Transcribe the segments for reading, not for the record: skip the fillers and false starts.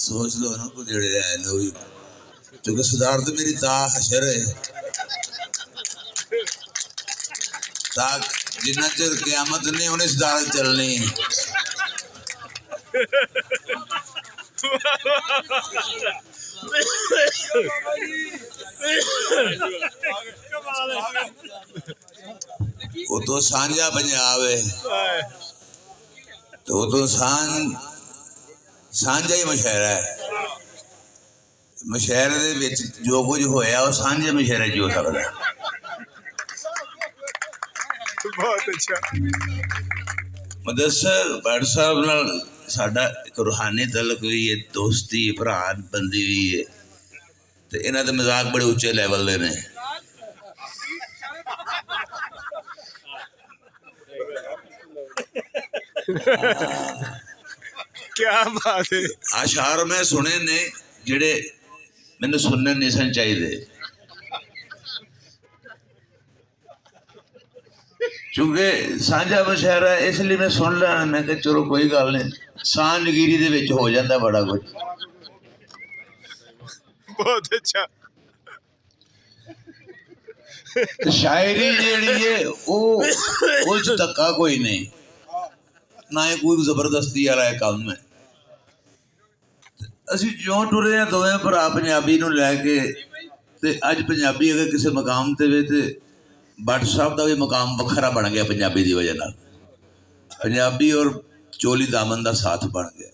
सोच लो ना कुछ जेड़े है लोग, क्योंकि सिद्धार्थ मेरी ता हशर है ताक जिन्ना चिर क़यामत नहीं उन्हें सिद्धार्थ चलनी वो तो सांझा पंजाब है तो वो तो सांझा ही मशहरा है मशहरे दे विच जो कुछ होया वो सांझे मशहरे च हो सकता है। बहुत अच्छा मुदस्सर भट्ट साहब नाल साडा एक रूहानी तलक भी है दोस्ती भरा बंदी भी है तो इन्हां दे मजाक बड़े उच्चे लेवल दे ने क्या बात है आशार मैं सुने ने जेड़े मैंने सुनने नहीं सन चाहिए क्योंकि सांझा मशहरा है इसलिए मैं सुन लेना मैं कहा चलो कोई गल नहीं सांझगिरी दे विच हो जाता बड़ा कुछ बहुत अच्छा शायरी जेड़ी है वो धक्का कोई नहीं ना ही कोई जबरदस्ती वाला काम है ਅਸੀਂ ਜਿਉਂ ਟੁਰੇ ਆ ਦੋਵੇਂ ਭਰਾ ਪੰਜਾਬੀ ਨੂੰ ਲੈ ਕੇ ਤੇ ਅੱਜ ਪੰਜਾਬੀ ਅਗਰ ਕਿਸੇ ਮਕਾਮ ਤੇ ਵੇ ਤੇ ਭੱਟ ਸਾਹਿਬ ਦਾ ਵੀ ਮਕਾਮ ਵੱਖਰਾ ਬਣ ਗਿਆ ਪੰਜਾਬੀ ਦੀ ਵਜ੍ਹਾ ਨਾਲ ਪੰਜਾਬੀ ਔਰ ਚੋਲੀ ਦਾਮਨ ਦਾ ਸਾਥ ਬਣ ਗਿਆ।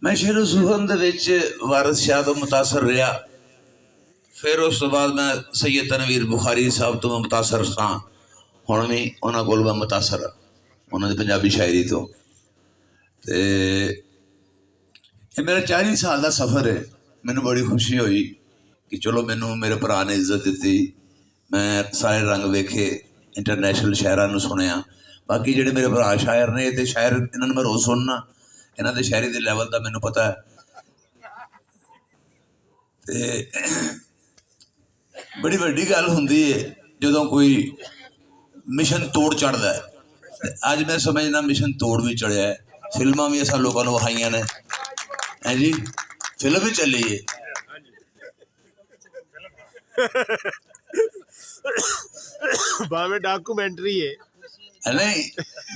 ਮੈਂ ਸ਼ੇਰ ਸੁਹਨ ਦੇ ਵਿੱਚ ਵਾਰਿਸ ਸ਼ਾਹ ਤੋਂ ਮੁਤਾਸਰ ਰਿਹਾ ਫਿਰ ਉਸ ਤੋਂ ਬਾਅਦ ਮੈਂ ਸੈਯਦ ਤਨਵੀਰ ਬੁਖਾਰੀ ਸਾਹਿਬ ਤੋਂ ਮੁਤਾਸਰ ਸਾਂ ਹੁਣ ਵੀ ਉਹਨਾਂ ਕੋਲ ਮੈਂ ਮੁਤਾਸਰ ਉਹਨਾਂ ਦੀ ਪੰਜਾਬੀ ਸ਼ਾਇਰੀ ਤੋਂ ਤੇ ਇਹ ਮੇਰਾ 40 ਸਾਲ ਦਾ ਸਫ਼ਰ ਹੈ ਮੈਨੂੰ ਬੜੀ ਖੁਸ਼ੀ ਹੋਈ ਕਿ ਚਲੋ ਮੈਨੂੰ ਮੇਰੇ ਭਰਾ ਨੇ ਇੱਜ਼ਤ ਦਿੱਤੀ ਮੈਂ ਸਾਰੇ ਰੰਗ ਵੇਖੇ ਇੰਟਰਨੈਸ਼ਨਲ ਸ਼ਾਇਰਾਂ ਨੂੰ ਸੁਣਿਆ ਬਾਕੀ ਜਿਹੜੇ ਮੇਰੇ ਭਰਾ ਸ਼ਾਇਰ ਨੇ ਤੇ ਸ਼ਾਇਰ ਇਹਨਾਂ ਨੂੰ ਮੈਂ ਰੋਜ਼ ਸੁਣਨਾ ਇਹਨਾਂ ਦੇ ਸ਼ਾਇਰੀ ਦੇ ਲੈਵਲ ਦਾ ਮੈਨੂੰ ਪਤਾ ਹੈ ਤੇ ਬੜੀ ਵੱਡੀ ਗੱਲ ਹੁੰਦੀ ਹੈ ਜਦੋਂ ਕੋਈ ਮਿਸ਼ਨ ਤੋੜ ਚੜ੍ਹਦਾ ਹੈ ਤੇ ਅੱਜ ਮੈਂ ਸਮਝਦਾ ਮਿਸ਼ਨ ਤੋੜ ਵੀ ਚੜ੍ਹਿਆ ਹੈ ਫਿਲਮਾਂ ਵੀ ਅਸਾਂ ਲੋਕਾਂ ਨੂੰ ਵਿਖਾਈਆਂ ਨੇ है जी फिल्म भी चली है भावे डॉक्यूमेंट्री है नहीं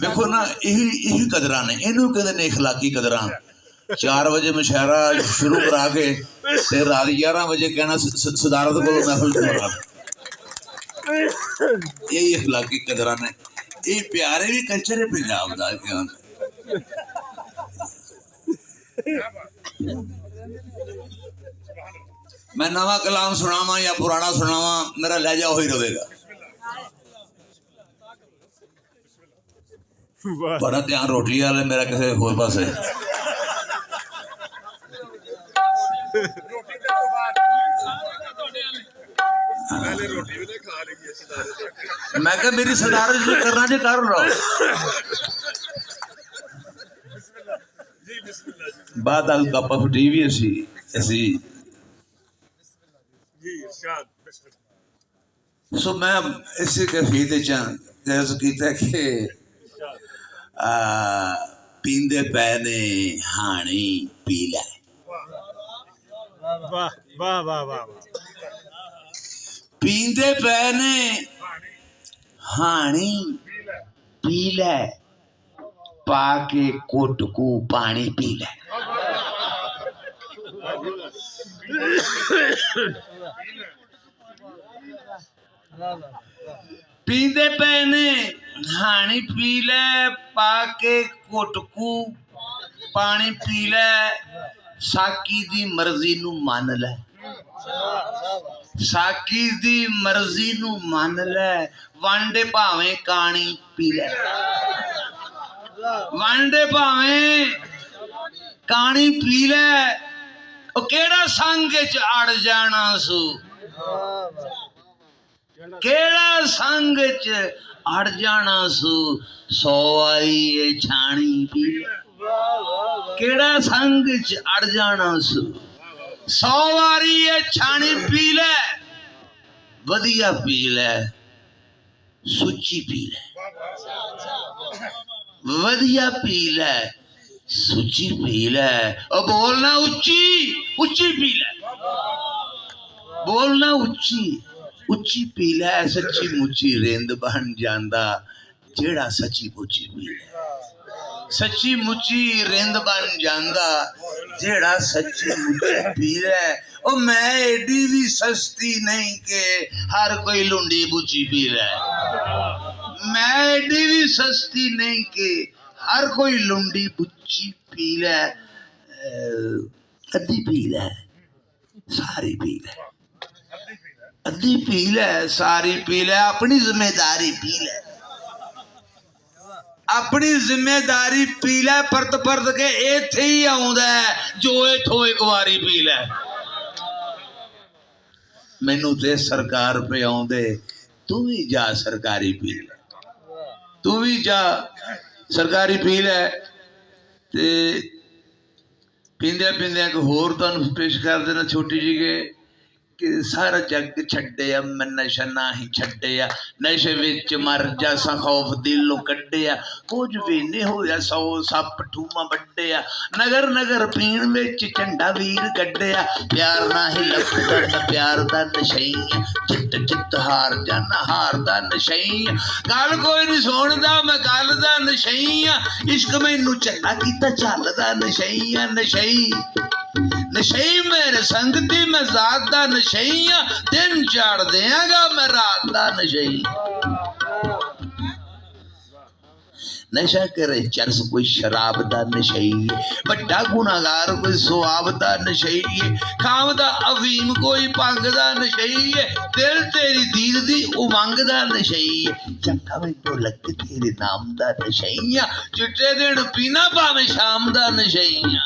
देखो ना यही कदर ने इनू कहते ने इखलाकी कदर 4 बजे मुशायरा शुरू करा के रात 11 बजे कहना सदारत को महफिल करा यही इखलाकी कदर ने ये प्यारे भी कल्चर है पंजाब का मैं नवा कलाम सुनावा या पुराना सुनावा मेरा लहजा वही रहेगा बड़ा ध्यान रोटी वाले मेरा किसी होर पासे मैं क्या मेरी सरदार जो करना जी कर लो बाद कप ऑफ टी भी ऐसी सो मैं इसी कैफियत किया कि पींदे पै ने हाणी पी लै पींदे पै ने हाणी पी लै पाके कुट को पानी पी लै पींदे पे ने हानी पी लै पाके कुट को पानी पी लै साकी दी मर्जी नू मान लै साकी दी मर्जी नू मान लै वांडे भावें कानी पी लै वांडे भावें कानी पी लै केड़ा संग च अड़ जाना सू केड़ा संग च अड़ जाना सू 100 वारी ये छाणी पी केड़ा संग च अड़ जाना सू 100 वारी ये छाणी पी ले वधिया पी ले सुची पी ले वधिया पी ले सुची पी ले। ओ बोलना उच्ची उच्ची पी ले, बोलना उच्ची उच्ची पी ले। सच्ची मुच्ची रिंद बन जांदा जेड़ा सच्ची मुच्ची पी ले। सच्ची मुच्ची रिंद बन जांदा जेड़ा सच्ची मुच्ची पी ले। ओ मैं एडी भी सस्ती नहीं के हर कोई लुंडी बुच्ची पी ले। मैं एडी भी सस्ती नहीं के हर कोई लुंडी बुच्ची पी ले। अद्धी पी ले सारी पी ले, अद्धी पी ले सारी पी ले। अपनी जिम्मेदारी पी ले, अपनी जिम्मेदारी पी ले। परत परत के इत्थे ही आउंदा है जो इथों एक बारी पी ले। मैनू ते सरकार पे आउंदे, तू भी जा सरकारी पी ले, तू भी जा सरकारी पी ले। ते पींदे पींदे एक होर तुहानू पेश कर देना छोटी जी कि सारा जग छड्डिया मैं नशा ना ही छड्डिया। नशे विच मर जासा खौफ दिलों कड्डिया। कुछ भी नहीं होया 100 सप ठूमा वड्डिया। नगर नगर पीण विच झंडा वीर गड्डिया। प्यार ना ही लभदा ना प्यार दा नशईया। चित चित हार जाना हार दा नशईया। गल कोई नहीं सुणदा मैं गल दा नशईया। इश्क मैनू चंगा कीता चलदा नशईया। नशई नशई मेरे संगती मैं जात दा नशईया। दिन चाड़ देंगा मैं रात दा नशई। नशा करे चरस कोई शराब दा नशई। बड़ा गुनाहगार कोई सुआब दा नशई। खावदा अफीम कोई भंग दा नशई। दिल तेरी दीद दी उमंग दा नशई। चंगा मैनू लगे तेरे नाम दा नशईया। चिट्टे दिन पीना भावें शाम दा नशईया।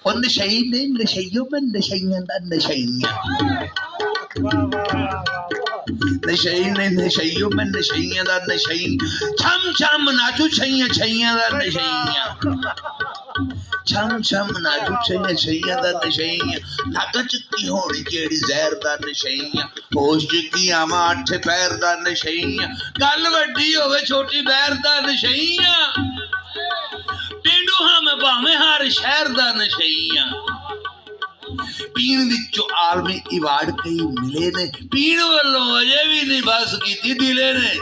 और नशई ने नशइयो में नशइयां दा नशइयां। नशई ने नशइयो में नशइयां दा नशई। छम छम नाचू छैयां छैयां दा नशइयां। छम छम नाचू छैयां छैयां दा नशइयां। नग च की होनी जेड़ी जहर दा नशइयां। होश च की आवा 8 पैर दा नशइयां। गल वड्डी होवे छोटी बैर दा नशइयां। पेंडू हाँ मैं भावें हर शहर दा नशईया। पीण विचों आलमी अवार्ड कई मिले ने। पीण वालों अजे भी नहीं बस कीती दिले ने।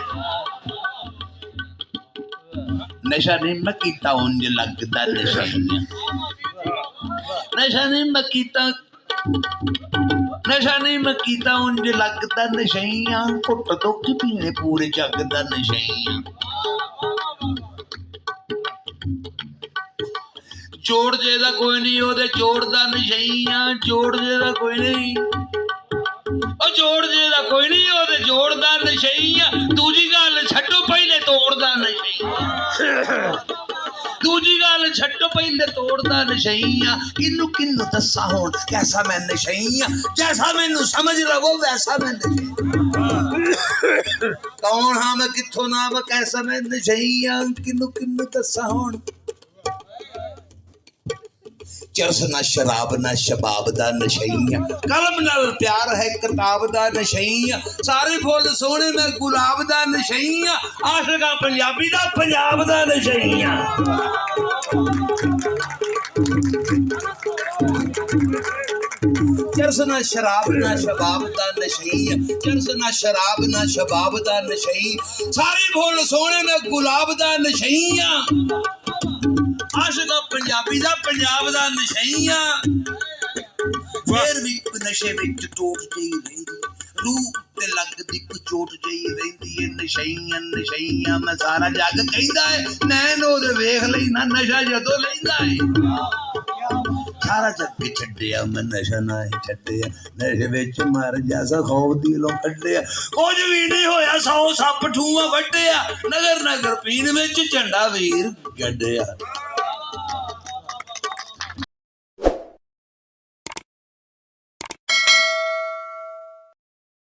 नशा नहीं मैं कीता उंज लगदा नशईया। नशा नहीं मैं कीता, नशा नहीं मैं कीता उंज लगदा नशईया। घुट तो की पीने पूरे जग दा नशईया। जोड़ जेदा कोई नहीं ओदे जोड़दा नशईया। जोड़ जेदा कोई नहीं, ओ जोड़ जेदा कोई नहीं ओदे जोड़दा नशईया। दूजी गल छड्डो पहले तोड़दा नशईया। दूजी गल छड्डो पहले तोड़दा नशईया। किन्नू किन्नू दस्सा हुण कैसा मैं नशईया। जैसा मैनू समझ लवो वैसा मैं नशईया। कौन हाँ मैं कित्थों ना मैं कैसा मैं नशईया। किन्नू किन्नू दस्सा हुण। चरस ना शराब ना शबाब दा नशईया। कलम नाल प्यार है किताब दा नशईया। सारे फुल सोहणे मैं गुलाब दा नशईया। आशिका पंजाबी दा पंजाब दा नशईया। चरस ना शराब ना शबाब दा नशईया। चरस ना शराब ना शबाब दा नशई। सारे फुल सोहणे मैं गुलाब दा नशईया। आशिका पंजाबी दा पंजाब दा नशईया। फिर भी नशे विच टोट जई रहिंदी। रूह ते लगदी कोई चोट जई रहिंदी है। नशईया नशईया मैं सारा जग कहंदा है। नैन ओदे वेख लई ना नशा जदों लैंदा है। सारा जग छड्डिया मैं नशा ना ही छड्डिया। नशे विच मर जासा खौफ दिलों कड्डिया। कुछ भी नहीं होया 100 सप ठूमा वड्डिया। नगर नगर पीण विच झंडा वीर गड्डिया।